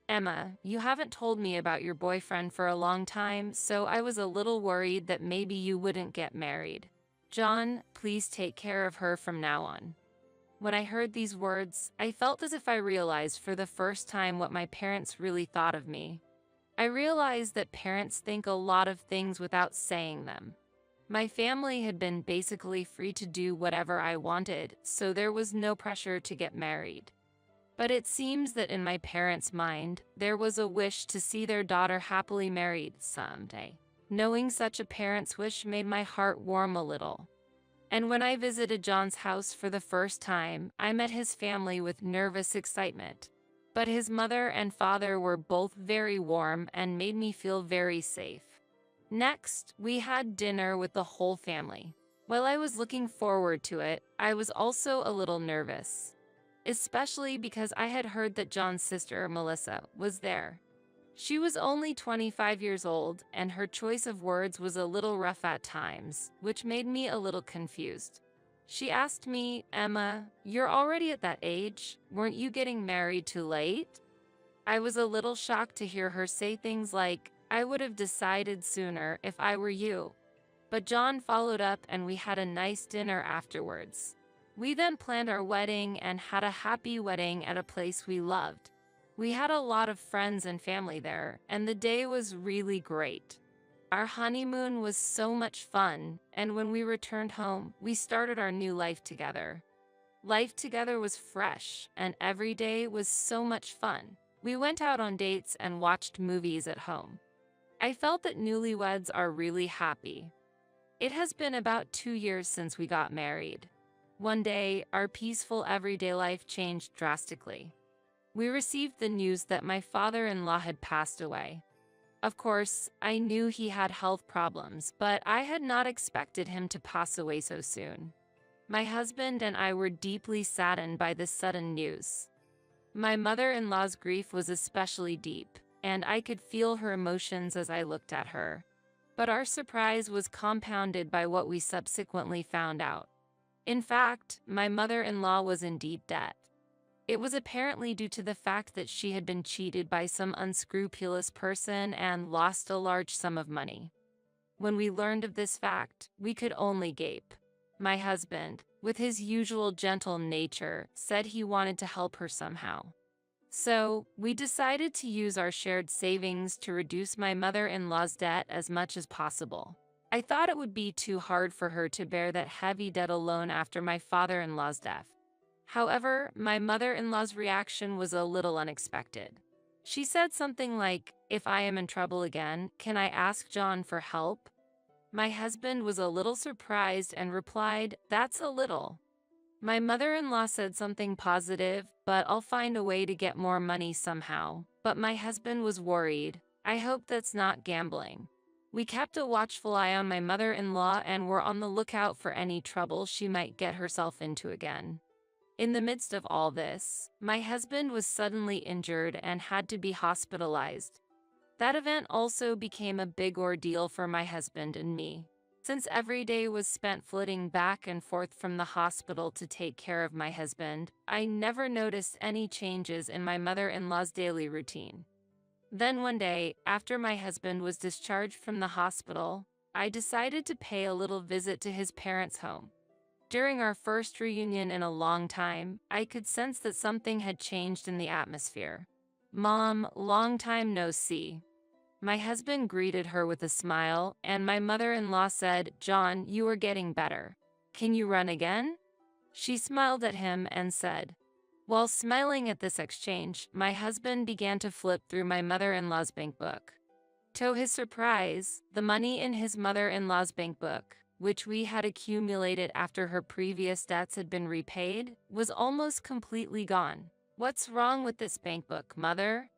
"Emma, you haven't told me about your boyfriend for a long time, so I was a little worried that maybe you wouldn't get married. John, please take care of her from now on." When I heard these words, I felt as if I realized for the first time what my parents really thought of me. I realized that parents think a lot of things without saying them. My family had been basically free to do whatever I wanted, so there was no pressure to get married. But it seems that in my parents' mind, there was a wish to see their daughter happily married someday. Knowing such a parent's wish made my heart warm a little. And when I visited John's house for the first time, I met his family with nervous excitement. but his mother and father were both very warm and made me feel very safe. Next, we had dinner with the whole family. While I was looking forward to it, I was also a little nervous, especially because I had heard that John's sister, Melissa, was there. She was only 25 years old, and her choice of words was a little rough at times, which made me a little confused. She asked me, "Emma, you're already at that age. Weren't you getting married too late?" I was a little shocked to hear her say things like, "I would have decided sooner if I were you." But John followed up and we had a nice dinner afterwards. We then planned our wedding and had a happy wedding at a place we loved. We had a lot of friends and family there, and the day was really great. Our honeymoon was so much fun, and when we returned home, we started our new life together. Life together was fresh, and every day was so much fun. We went out on dates and watched movies at home. I felt that newlyweds are really happy. It has been about 2 years since we got married. One day, our peaceful everyday life changed drastically. We received the news that my father-in-law had passed away. Of course, I knew he had health problems, but I had not expected him to pass away so soon. My husband and I were deeply saddened by this sudden news. My mother-in-law's grief was especially deep, and I could feel her emotions as I looked at her. But our surprise was compounded by what we subsequently found out. In fact, my mother-in-law was in deep debt. It was apparently due to the fact that she had been cheated by some unscrupulous person and lost a large sum of money. When we learned of this fact, we could only gape. My husband, with his usual gentle nature, said he wanted to help her somehow. So, we decided to use our shared savings to reduce my mother-in-law's debt as much as possible. I thought it would be too hard for her to bear that heavy debt alone after my father-in-law's death. However, my mother-in-law's reaction was a little unexpected. She said something like, "If I am in trouble again, can I ask John for help?" My husband was a little surprised and replied, "That's a little." My mother-in-law said something positive, "But I'll find a way to get more money somehow." But my husband was worried. "I hope that's not gambling." We kept a watchful eye on my mother-in-law and were on the lookout for any trouble she might get herself into again. In the midst of all this, my husband was suddenly injured and had to be hospitalized. That event also became a big ordeal for my husband and me. Since every day was spent flitting back and forth from the hospital to take care of my husband, I never noticed any changes in my mother-in-law's daily routine. Then one day, after my husband was discharged from the hospital, I decided to pay a little visit to his parents' home. During our first reunion in a long time, I could sense that something had changed in the atmosphere. "Mom, long time no see." My husband greeted her with a smile, and my mother-in-law said, "John, you are getting better. Can you run again?" She smiled at him and said. While smiling at this exchange, my husband began to flip through my mother-in-law's bank book. To his surprise, the money in his mother-in-law's bank book, which we had accumulated after her previous debts had been repaid, was almost completely gone. "What's wrong with this bank book, Mother?"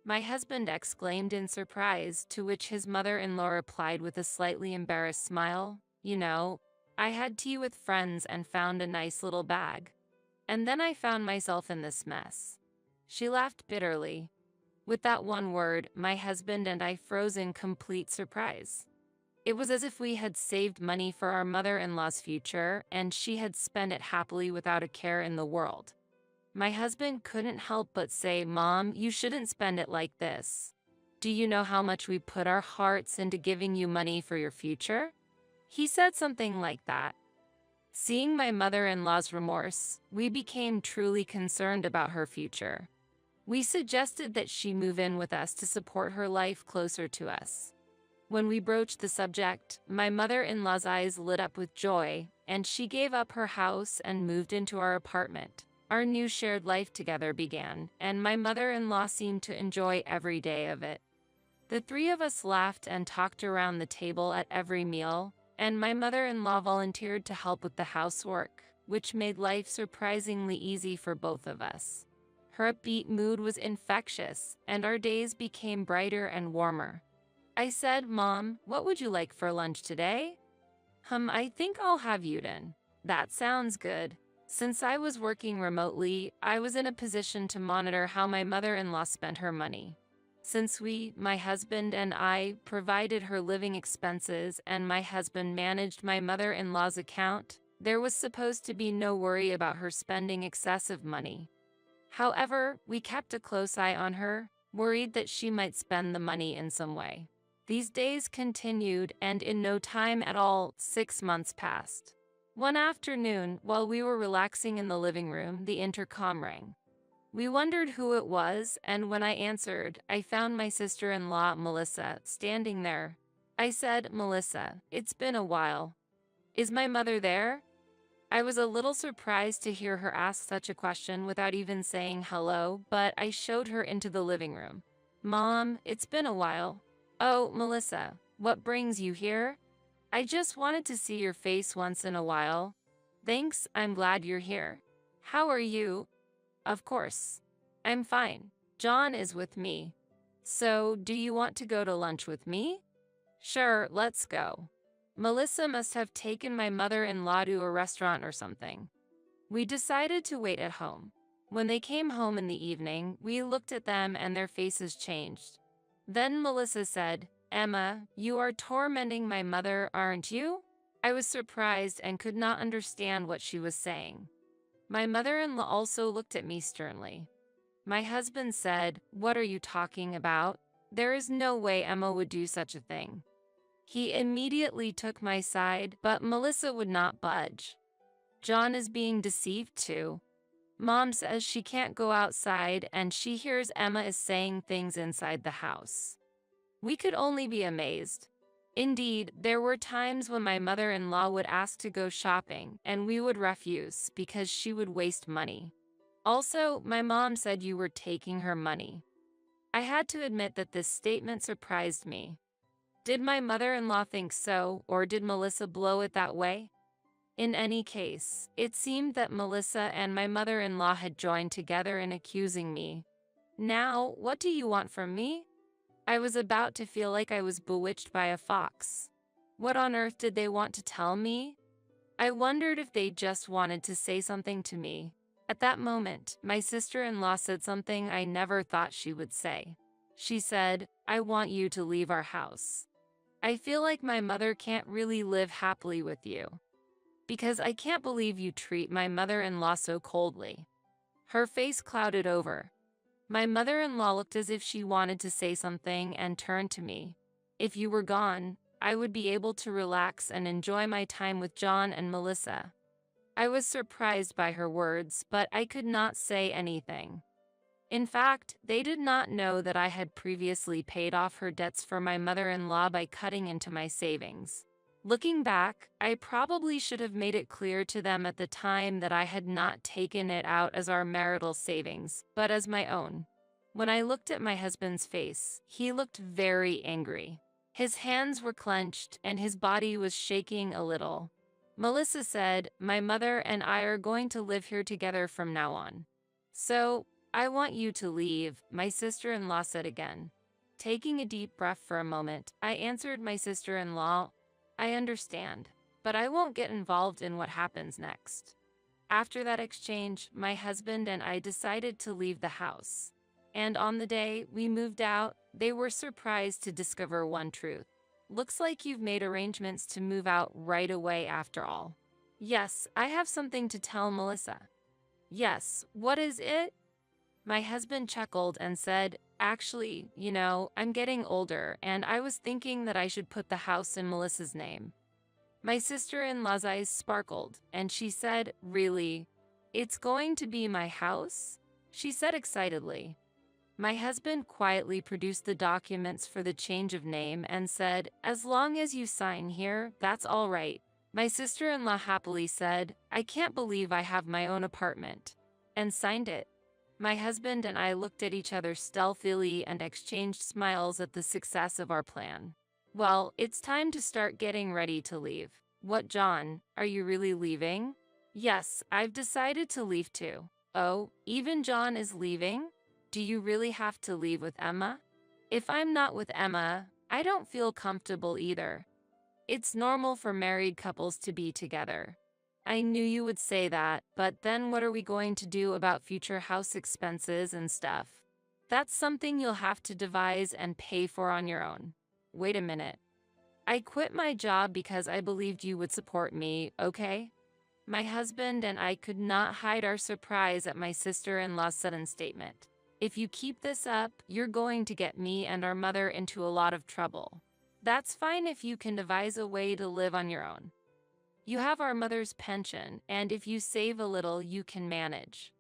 my husband exclaimed in surprise, to which his mother-in-law replied with a slightly embarrassed smile, "You know, I had tea with friends and found a nice little bag. And then I found myself in this mess." She laughed bitterly. With that one word, my husband and I froze in complete surprise. It was as if we had saved money for our mother-in-law's future, and she had spent it happily without a care in the world. My husband couldn't help but say, "Mom, you shouldn't spend it like this. Do you know how much we put our hearts into giving you money for your future?" He said something like that. Seeing my mother-in-law's remorse, we became truly concerned about her future. We suggested that she move in with us to support her life closer to us. When we broached the subject, my mother-in-law's eyes lit up with joy, and she gave up her house and moved into our apartment. Our new shared life together began, and my mother-in-law seemed to enjoy every day of it. The three of us laughed and talked around the table at every meal, and my mother-in-law volunteered to help with the housework, which made life surprisingly easy for both of us. Her upbeat mood was infectious, and our days became brighter and warmer. I said, "Mom, what would you like for lunch today?" I think I'll have udon." "That sounds good." Since I was working remotely, I was in a position to monitor how my mother-in-law spent her money. Since my husband and I, provided her living expenses and my husband managed my mother-in-law's account, there was supposed to be no worry about her spending excessive money. However, we kept a close eye on her, worried that she might spend the money in some way. These days continued, and in no time at all, 6 months passed. One afternoon, while we were relaxing in the living room, the intercom rang. We wondered who it was, and when I answered, I found my sister-in-law, Melissa, standing there. I said, "Melissa, it's been a while. Is my mother there?" I was a little surprised to hear her ask such a question without even saying hello, but I showed her into the living room. "Mom, it's been a while." "Oh, Melissa, what brings you here?" "I just wanted to see your face once in a while." "Thanks, I'm glad you're here. How are you?" "Of course. I'm fine. John is with me." "So, do you want to go to lunch with me?" "Sure, let's go." Melissa must have taken my mother-in-law to a restaurant or something. We decided to wait at home. When they came home in the evening, we looked at them and their faces changed. Then Melissa said, "Emma, you are tormenting my mother, aren't you?" I was surprised and could not understand what she was saying. My mother-in-law also looked at me sternly. My husband said, "What are you talking about? There is no way Emma would do such a thing." He immediately took my side, but Melissa would not budge. "John is being deceived too. Mom says she can't go outside and she hears Emma is saying things inside the house." We could only be amazed. Indeed, there were times when my mother-in-law would ask to go shopping and we would refuse because she would waste money. Also, my mom said you were taking her money. I had to admit that this statement surprised me. Did my mother-in-law think so, or did Melissa blow it that way? In any case, it seemed that Melissa and my mother-in-law had joined together in accusing me. "Now, what do you want from me?" I was about to feel like I was bewitched by a fox. What on earth did they want to tell me? I wondered if they just wanted to say something to me. At that moment, my sister-in-law said something I never thought she would say. She said, "I want you to leave our house. I feel like my mother can't really live happily with you. Because I can't believe you treat my mother-in-law so coldly." Her face clouded over. My mother-in-law looked as if she wanted to say something and turned to me. "If you were gone, I would be able to relax and enjoy my time with John and Melissa." I was surprised by her words, but I could not say anything. In fact, they did not know that I had previously paid off her debts for my mother-in-law by cutting into my savings. Looking back, I probably should have made it clear to them at the time that I had not taken it out as our marital savings, but as my own. When I looked at my husband's face, he looked very angry. His hands were clenched and his body was shaking a little. Melissa said, "My mother and I are going to live here together from now on. So, I want you to leave," my sister-in-law said again. Taking a deep breath for a moment, I answered my sister-in-law, "I understand, but I won't get involved in what happens next." After that exchange, my husband and I decided to leave the house. And on the day we moved out, they were surprised to discover one truth. "Looks like you've made arrangements to move out right away after all." "Yes, I have something to tell Melissa." "Yes, what is it?" My husband chuckled and said, "Actually, I'm getting older and I was thinking that I should put the house in Melissa's name." My sister-in-law's eyes sparkled and she said, "Really? It's going to be my house?" she said excitedly. My husband quietly produced the documents for the change of name and said, "As long as you sign here, that's all right." My sister-in-law happily said, "I can't believe I have my own apartment," and signed it. My husband and I looked at each other stealthily and exchanged smiles at the success of our plan. "Well, it's time to start getting ready to leave." "What, John? Are you really leaving?" "Yes, I've decided to leave too." Oh, even John is leaving? Do you really have to leave with Emma? If I'm not with Emma, I don't feel comfortable either. It's normal for married couples to be together. I knew you would say that, but then what are we going to do about future house expenses and stuff? That's something you'll have to devise and pay for on your own. Wait a minute. I quit my job because I believed you would support me, okay? My husband and I could not hide our surprise at my sister-in-law's sudden statement. If you keep this up, you're going to get me and our mother into a lot of trouble. That's fine if you can devise a way to live on your own. You have our mother's pension, and if you save a little, you can manage.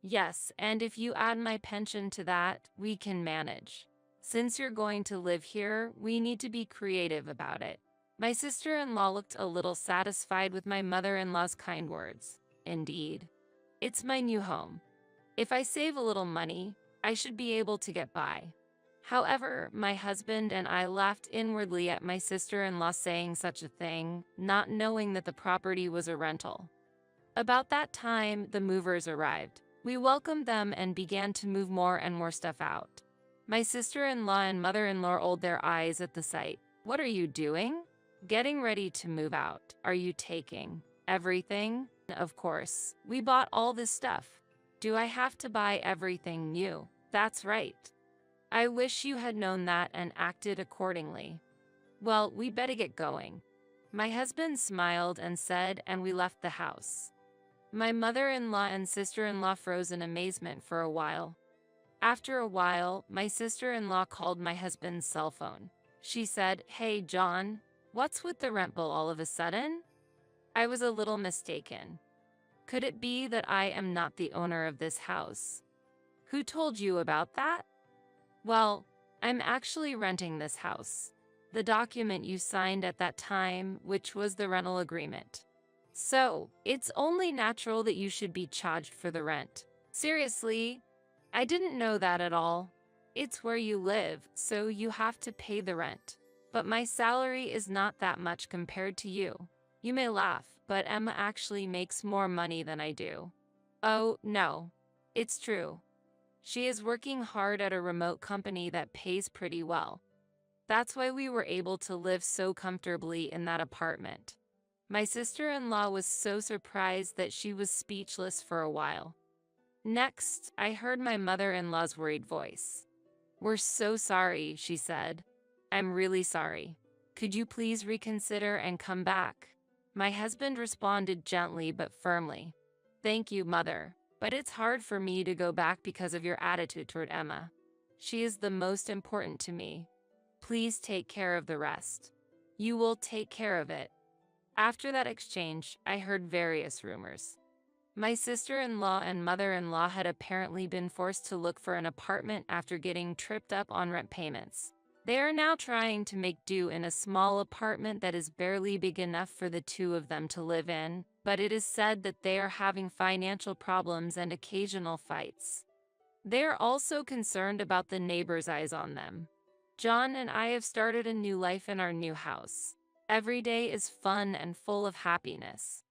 Yes, and if you add my pension to that, we can manage. Since you're going to live here, we need to be creative about it. My sister-in-law looked a little satisfied with my mother-in-law's kind words. Indeed. It's my new home. If I save a little money, I should be able to get by. However, my husband and I laughed inwardly at my sister-in-law saying such a thing, not knowing that the property was a rental. About that time, the movers arrived. We welcomed them and began to move more and more stuff out. My sister-in-law and mother-in-law rolled their eyes at the sight. What are you doing? Getting ready to move out. Are you taking everything? Of course. We bought all this stuff. Do I have to buy everything new? That's right. I wish you had known that and acted accordingly. Well, we better get going. My husband smiled and said, and we left the house. My mother-in-law and sister-in-law froze in amazement for a while. After a while, my sister-in-law called my husband's cell phone. She said, "Hey, John, what's with the rent bill all of a sudden?" I was a little mistaken. Could it be that I am not the owner of this house? Who told you about that? Well, I'm actually renting this house. The document you signed at that time, which was the rental agreement. So, it's only natural that you should be charged for the rent. Seriously, I didn't know that at all. It's where you live, so you have to pay the rent. But my salary is not that much compared to you. You may laugh, but Emma actually makes more money than I do. Oh, no. It's true. She is working hard at a remote company that pays pretty well. That's why we were able to live so comfortably in that apartment. My sister-in-law was so surprised that she was speechless for a while. Next, I heard my mother-in-law's worried voice. "We're so sorry," she said. "I'm really sorry. Could you please reconsider and come back?" My husband responded gently but firmly. "Thank you, Mother, but it's hard for me to go back because of your attitude toward Emma. She is the most important to me. Please take care of the rest. You will take care of it." After that exchange, I heard various rumors. My sister-in-law and mother-in-law had apparently been forced to look for an apartment after getting tripped up on rent payments. They are now trying to make do in a small apartment that is barely big enough for the two of them to live in, but it is said that they are having financial problems and occasional fights. They are also concerned about the neighbors' eyes on them. John and I have started a new life in our new house. Every day is fun and full of happiness.